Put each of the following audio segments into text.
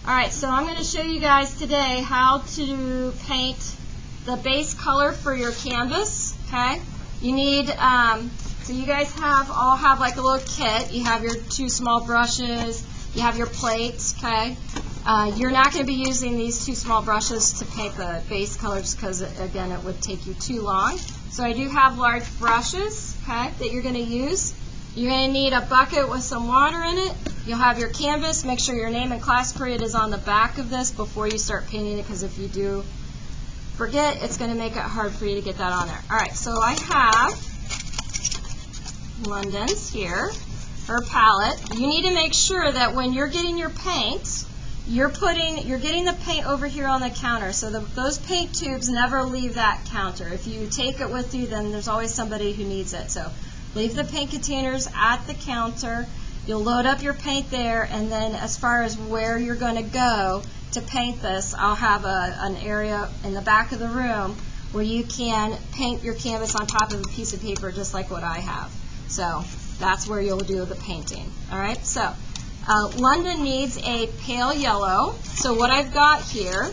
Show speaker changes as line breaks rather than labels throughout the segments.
Alright, so I'm going to show you guys today how to paint the base color for your canvas. Okay, you need, so you guys all have like a little kit. You have your 2 small brushes, you have your plates. Okay, you're not going to be using these 2 small brushes to paint the base colors because, again, it would take you too long. So I do have large brushes, okay, that you're going to use. You're going to need a bucket with some water in it. You'll have your canvas. Make sure your name and class period is on the back of this before you start painting it, because if you do forget, it's going to make it hard for you to get that on there. Alright, so I have London's here, her palette. You need to make sure that when you're getting your paint, you're getting the paint over here on the counter, so those paint tubes never leave that counter. If you take it with you, then there's always somebody who needs it. So leave the paint containers at the counter. You'll load up your paint there, and then as far as where you're going to go to paint this, I'll have an area in the back of the room where you can paint your canvas on top of a piece of paper just like what I have. So that's where you'll do the painting. Alright, so London needs a pale yellow. So what I've got here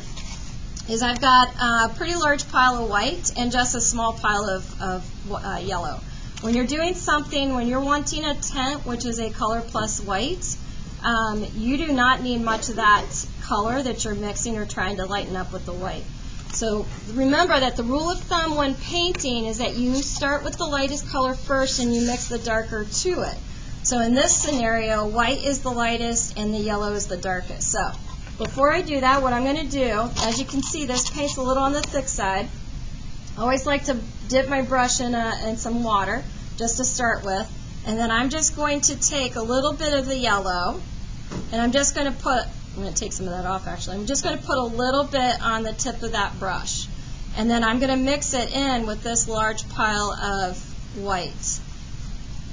is I've got a pretty large pile of white and just a small pile of yellow. When you're doing something, when you're wanting a tint, which is a color plus white, you do not need much of that color that you're mixing or trying to lighten up with the white. So remember that the rule of thumb when painting is that you start with the lightest color first and you mix the darker to it. So in this scenario, white is the lightest and the yellow is the darkest. So before I do that, what I'm going to do, as you can see, this paint's a little on the thick side. I always like to dip my brush in some water just to start with, and then I'm just going to take a little bit of the yellow, and I'm just going to put, I'm going to take some of that off actually, I'm just going to put a little bit on the tip of that brush, and then I'm going to mix it in with this large pile of white.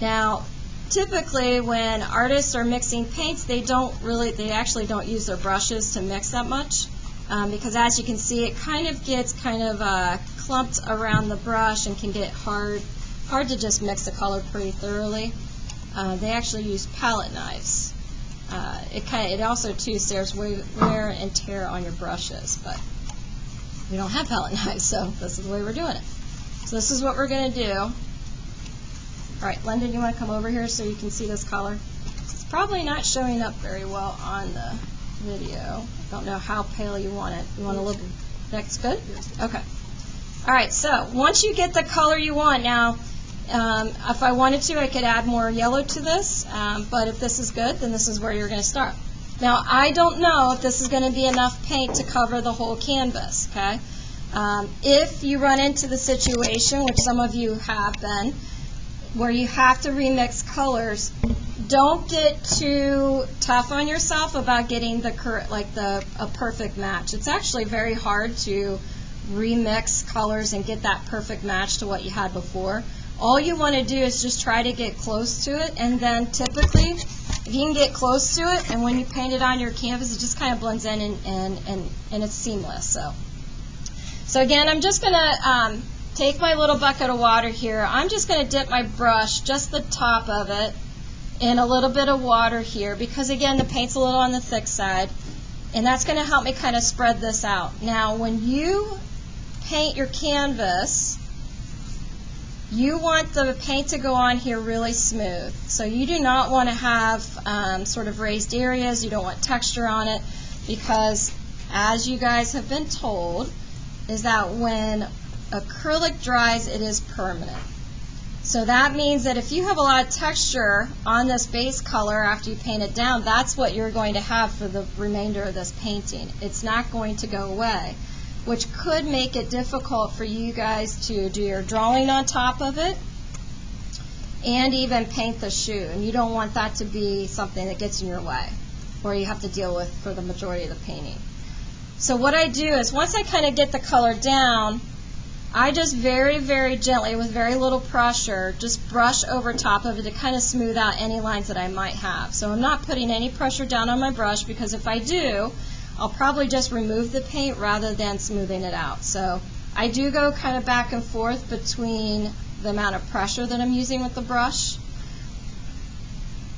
Now typically when artists are mixing paints, they actually don't use their brushes to mix that much. Because as you can see, it kind of gets clumped around the brush and can get hard to just mix the color pretty thoroughly. They actually use palette knives. It also too saves wear and tear on your brushes, but we don't have palette knives, so this is the way we're doing it. So this is what we're going to do. All right, London, you want to come over here so you can see this color? It's probably not showing up very well on the video. Don't know how pale you want it. You want a little, that's good? Okay. Alright, so once you get the color you want, now if I wanted to, I could add more yellow to this, but if this is good, then this is where you're going to start. Now, I don't know if this is going to be enough paint to cover the whole canvas, okay? If you run into the situation, which some of you have been, where you have to remix colors, don't get too tough on yourself about getting a perfect match. It's actually very hard to remix colors and get that perfect match to what you had before. All you want to do is just try to get close to it, and then typically, if you can get close to it, and when you paint it on your canvas, it just kind of blends in and it's seamless. So again, I'm just going to take my little bucket of water here. I'm just going to dip my brush, just the top of it, in a little bit of water here, because again, the paint's a little on the thick side, and that's going to help me kind of spread this out. Now, when you paint your canvas, you want the paint to go on here really smooth. So you do not want to have sort of raised areas. You don't want texture on it, because as you guys have been told, is that when acrylic dries, it is permanent. So that means that if you have a lot of texture on this base color after you paint it down, that's what you're going to have for the remainder of this painting. It's not going to go away, which could make it difficult for you guys to do your drawing on top of it and even paint the shoe. And you don't want that to be something that gets in your way or you have to deal with for the majority of the painting. So what I do is, once I kind of get the color down, I just very, very gently, with very little pressure, just brush over top of it to kind of smooth out any lines that I might have. So I'm not putting any pressure down on my brush, because if I do, I'll probably just remove the paint rather than smoothing it out. So I do go kind of back and forth between the amount of pressure that I'm using with the brush,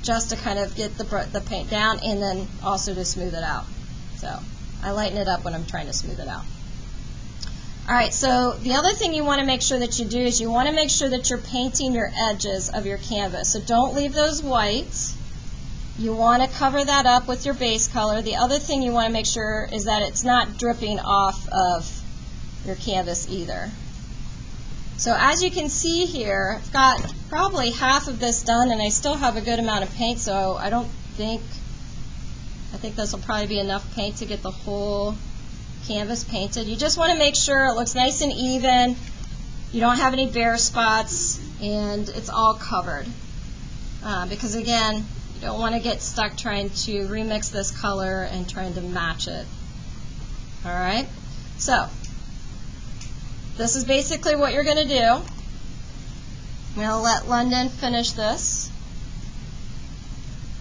just to kind of get the paint down, and then also to smooth it out. So I lighten it up when I'm trying to smooth it out. All right, so the other thing you want to make sure that you do is you want to make sure that you're painting your edges of your canvas. So don't leave those white. You want to cover that up with your base color. The other thing you want to make sure is that it's not dripping off of your canvas either. So as you can see here, I've got probably half of this done, and I still have a good amount of paint, so I think this will probably be enough paint to get the whole canvas painted. You just want to make sure it looks nice and even, you don't have any bare spots, and it's all covered. Because again, you don't want to get stuck trying to remix this color and trying to match it. Alright, so this is basically what you're going to do. I'm going to let London finish this.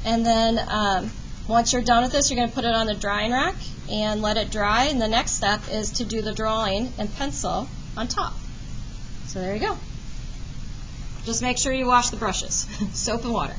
And then once you're done with this, you're going to put it on the drying rack and let it dry. And the next step is to do the drawing and pencil on top. So there you go. Just make sure you wash the brushes. Soap and water.